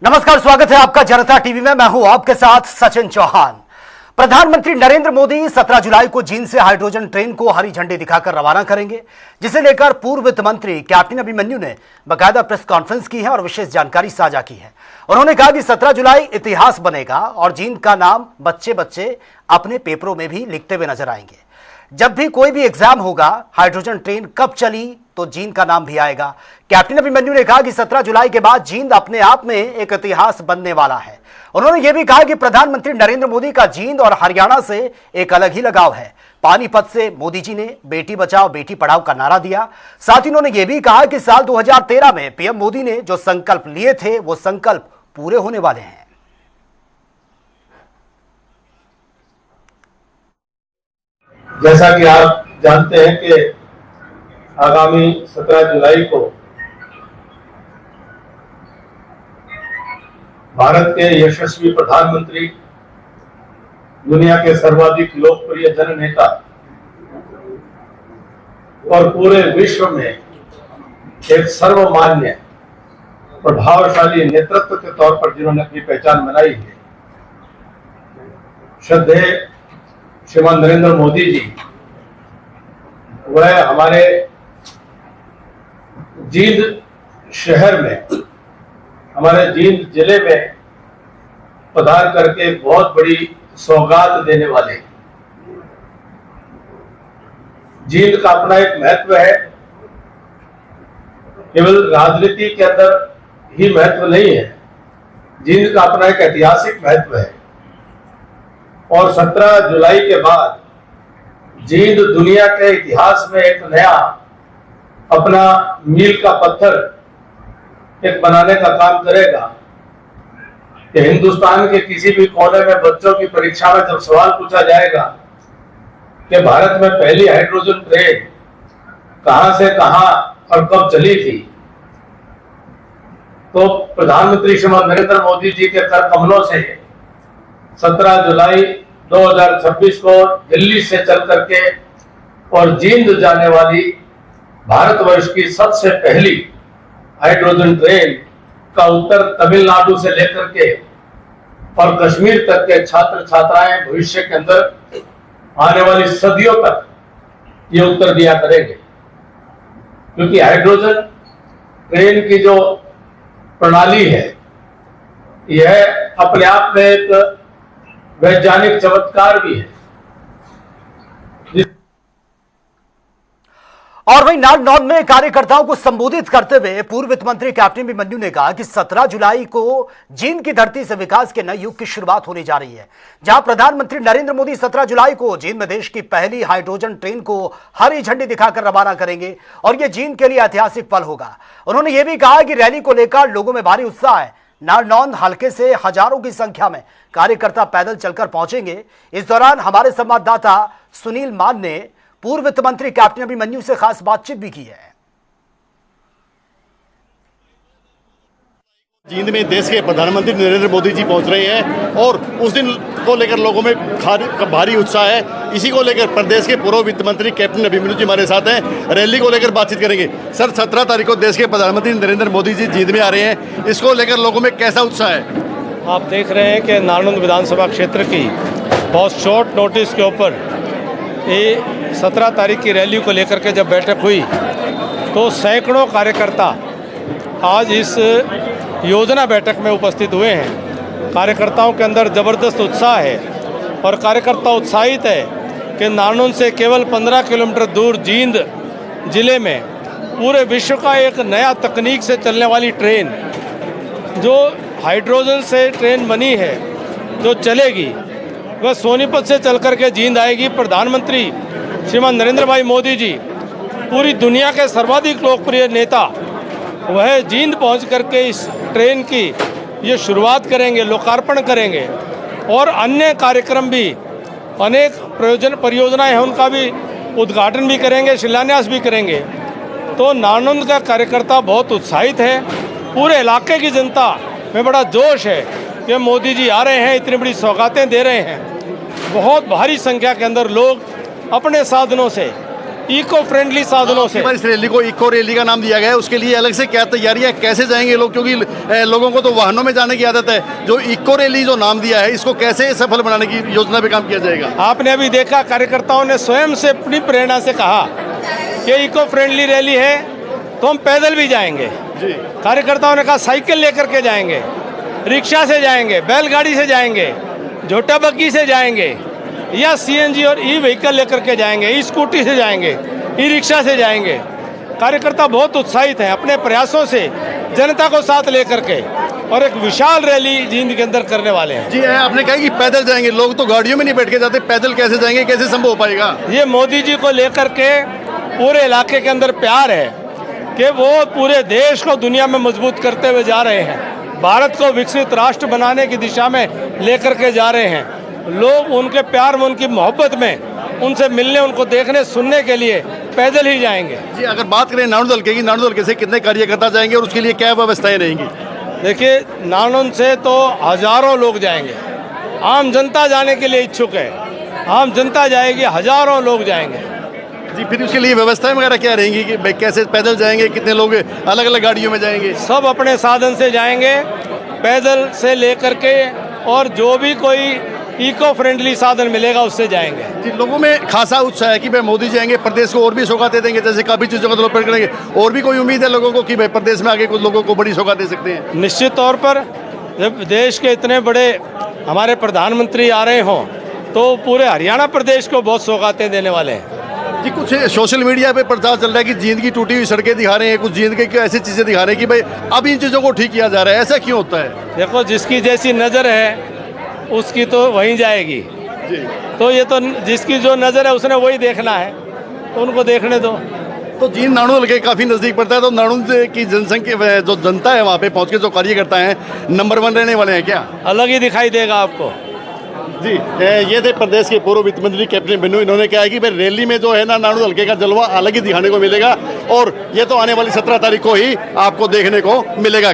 नमस्कार, स्वागत है आपका जनता टीवी में। मैं हूं आपके साथ सचिन चौहान। प्रधानमंत्री नरेंद्र मोदी 17 जुलाई को जींद से हाइड्रोजन ट्रेन को हरी झंडी दिखाकर रवाना करेंगे, जिसे लेकर पूर्व वित्त मंत्री कैप्टन अभिमन्यु ने बाकायदा प्रेस कॉन्फ्रेंस की है और विशेष जानकारी साझा की है। उन्होंने कहा कि 17 जुलाई इतिहास बनेगा और जींद का नाम बच्चे बच्चे अपने पेपरों में भी लिखते हुए नजर आएंगे। जब भी कोई भी एग्जाम होगा, हाइड्रोजन ट्रेन कब चली तो जींद का नाम भी आएगा। कैप्टन अभिमन्यु ने कहा कि 17 जुलाई के बाद जींद अपने आप में एक इतिहास बनने वाला है। उन्होंने यह भी कहा कि प्रधानमंत्री नरेंद्र मोदी का जींद और हरियाणा से एक अलग ही लगाव है। पानीपत से मोदी जी ने बेटी बचाओ बेटी पढ़ाओ का नारा दिया। साथ ही उन्होंने यह भी कहा कि साल 2013 में पीएम मोदी ने जो संकल्प लिए थे वो संकल्प पूरे होने वाले हैं। जैसा कि आप जानते हैं कि आगामी 17 जुलाई को भारत के यशस्वी प्रधानमंत्री, दुनिया के सर्वाधिक लोकप्रिय जननेता और पूरे विश्व में एक सर्वमान्य प्रभावशाली नेतृत्व के तौर पर जिन्होंने अपनी पहचान बनाई है, श्रद्धेय श्रीमान नरेंद्र मोदी जी, वह हमारे जींद शहर में, हमारे जींद जिले में पधार करके बहुत बड़ी सौगात देने वाले। जींद का अपना एक महत्व है, केवल राजनीति के अंदर ही महत्व नहीं है, जींद का अपना एक ऐतिहासिक महत्व है। और 17 जुलाई के बाद जींद दुनिया के इतिहास में एक नया अपना मील का पत्थर एक बनाने का काम करेगा कि हिंदुस्तान के किसी भी कोने में बच्चों की परीक्षा में जब सवाल पूछा जाएगा कि भारत में पहली हाइड्रोजन ट्रेन कहां से कहां और कब चली थी, तो प्रधानमंत्री श्रीमान नरेंद्र मोदी जी के कर कमलों से 17 जुलाई 2026 को दिल्ली से चल करके और जींद जाने वाली भारतवर्ष की सबसे पहली हाइड्रोजन ट्रेन का उत्तर तमिलनाडु से लेकर के और कश्मीर तक के छात्र छात्राएं भविष्य के अंदर आने वाली सदियों तक ये उत्तर दिया करेंगे। क्योंकि हाइड्रोजन ट्रेन की जो प्रणाली है, यह अपने आप में एक वैज्ञानिक चमत्कार भी है। और वहीं नारनौल में कार्यकर्ताओं को संबोधित करते हुए पूर्व वित्त मंत्री कैप्टन अभिमन्यु ने कहा कि 17 जुलाई को जींद की धरती से विकास के नए युग की शुरुआत होने जा रही है, जहां प्रधानमंत्री नरेंद्र मोदी 17 जुलाई को जींद में देश की पहली हाइड्रोजन ट्रेन को हरी झंडी दिखाकर रवाना करेंगे और यह जींद के लिए ऐतिहासिक पल होगा। उन्होंने यह भी कहा कि रैली को लेकर लोगों में भारी उत्साह है। नारनौल हल्के से हजारों की संख्या में कार्यकर्ता पैदल चलकर पहुंचेंगे। इस दौरान हमारे संवाददाता सुनील मान ने पूर्व वित्त मंत्री कैप्टन अभिमन्यु से खास बातचीत भी की है। जींद में देश के प्रधानमंत्री नरेंद्र मोदी जी पहुंच रहे हैं और उस दिन को लेकर लोगों में भारी उत्साह है। इसी को लेकर प्रदेश के पूर्व वित्त मंत्री कैप्टन अभिमन्यु जी हमारे साथ हैं, रैली को लेकर बातचीत करेंगे। सर, 17 तारीख को देश के प्रधानमंत्री नरेंद्र मोदी जी जींद में आ रहे हैं, इसको लेकर लोगों में कैसा उत्साह है? आप देख रहे हैं कि नारनौल विधानसभा क्षेत्र की बहुत शॉर्ट नोटिस के ऊपर ये 17 तारीख की रैली को लेकर के जब बैठक हुई तो सैकड़ों कार्यकर्ता आज इस योजना बैठक में उपस्थित हुए हैं। कार्यकर्ताओं के अंदर ज़बरदस्त उत्साह है और कार्यकर्ता उत्साहित है कि नारनौल से केवल 15 किलोमीटर दूर जींद जिले में पूरे विश्व का एक नया तकनीक से चलने वाली ट्रेन, जो हाइड्रोजन से ट्रेन बनी है, जो चलेगी, वह सोनीपत से चल कर के जींद आएगी। प्रधानमंत्री श्रीमान नरेंद्र भाई मोदी जी, पूरी दुनिया के सर्वाधिक लोकप्रिय नेता, वह जींद पहुंच करके इस ट्रेन की ये शुरुआत करेंगे, लोकार्पण करेंगे और अन्य कार्यक्रम भी, अनेक परियोजनाएं हैं, उनका भी उद्घाटन भी करेंगे, शिलान्यास भी करेंगे। तो नारनौल का कार्यकर्ता बहुत उत्साहित है। पूरे इलाके की जनता में बड़ा जोश है कि मोदी जी आ रहे हैं, इतनी बड़ी सौगातें दे रहे हैं। बहुत भारी संख्या के अंदर लोग अपने साधनों से इको फ्रेंडली साधनों से। इस रैली को इको रैली का नाम दिया गया है, उसके लिए अलग से क्या तैयारियां, कैसे जाएंगे लोग, क्योंकि लोगों को तो वाहनों में जाने की आदत है। जो इको रैली जो नाम दिया है, इसको कैसे सफल बनाने की योजना पे काम किया जाएगा? आपने अभी देखा कार्यकर्ताओं ने स्वयं से अपनी प्रेरणा से कहा कि इको फ्रेंडली रैली है तो हम पैदल भी जाएंगे। कार्यकर्ताओं ने कहा साइकिल लेकर के जाएंगे, रिक्शा से जाएंगे, बैलगाड़ी से जाएंगे, झोटा बग्गी से जाएंगे, या सीएनजी और ई व्हीकल लेकर के जाएंगे, ई स्कूटी से जाएंगे, ई रिक्शा से जाएंगे। कार्यकर्ता बहुत उत्साहित हैं अपने प्रयासों से जनता को साथ लेकर के, और एक विशाल रैली जींद के अंदर करने वाले हैं। जी आपने कहा कि पैदल जाएंगे, लोग तो गाड़ियों में नहीं बैठ के जाते, पैदल कैसे जाएंगे, कैसे संभव हो पाएगा? ये मोदी जी को लेकर के पूरे इलाके के अंदर प्यार है कि वो पूरे देश को दुनिया में मजबूत करते हुए जा रहे हैं, भारत को विकसित राष्ट्र बनाने की दिशा में लेकर के जा रहे हैं। लोग उनके प्यार में, उनकी मोहब्बत में उनसे मिलने, उनको देखने सुनने के लिए पैदल ही जाएंगे। जी अगर बात करें नानू दल के से कितने कार्यकर्ता जाएंगे और उसके लिए क्या व्यवस्थाएं रहेंगी? देखिए, नानन से तो हजारों लोग जाएंगे, आम जनता जाने के लिए इच्छुक है, आम जनता जाएगी, हजारों लोग जाएंगे। जी फिर उसके लिए व्यवस्थाएं वगैरह क्या रहेंगी कि भाई कैसे पैदल जाएंगे, कितने लोग अलग अलग गाड़ियों में जाएंगे? सब अपने साधन से जाएंगे, पैदल से लेकर के, और जो भी कोई इको फ्रेंडली साधन मिलेगा उससे जाएंगे। जी लोगों में खासा उत्साह है कि भाई मोदी जाएंगे, प्रदेश को और भी सौगातें देंगे, जैसे काफ़ी चीज़ों का लोग करेंगे। और भी कोई उम्मीद है लोगों को कि भाई प्रदेश में आगे कुछ लोगों को बड़ी सौगात दे सकते हैं? निश्चित तौर पर जब देश के इतने बड़े हमारे प्रधानमंत्री आ रहे हों तो पूरे हरियाणा प्रदेश को बहुत सौगातें देने वाले हैं। जी कुछ सोशल मीडिया पे प्रचार चल रहा है कि जींद की टूटी हुई सड़कें दिखा रहे हैं, कुछ जींद की ऐसी चीज़ें दिखा रहे हैं कि भाई अब इन चीज़ों को ठीक किया जा रहा है, ऐसा क्यों होता है? देखो, जिसकी जैसी नज़र है उसकी तो वहीं जाएगी। जी तो ये तो जिसकी जो नज़र है उसने वही देखना है, तो उनको देखने दो। तो जींद नानू हल्के काफ़ी नज़दीक पड़ता है, तो नानू की जनसंख्या जो जनता है वहाँ पे पहुँच के जो कार्यकर्ता हैं नंबर 1 रहने वाले हैं क्या? अलग ही दिखाई देगा आपको। जी ये थे प्रदेश के पूर्व वित्त मंत्री कैप्टन बिन्नू। इन्होंने कहा है कि भाई रैली में जो है ना नानू हल्के का जलवा अलग ही दिखाने को मिलेगा, और ये तो आने वाली 17 तारीख को ही आपको देखने को मिलेगा।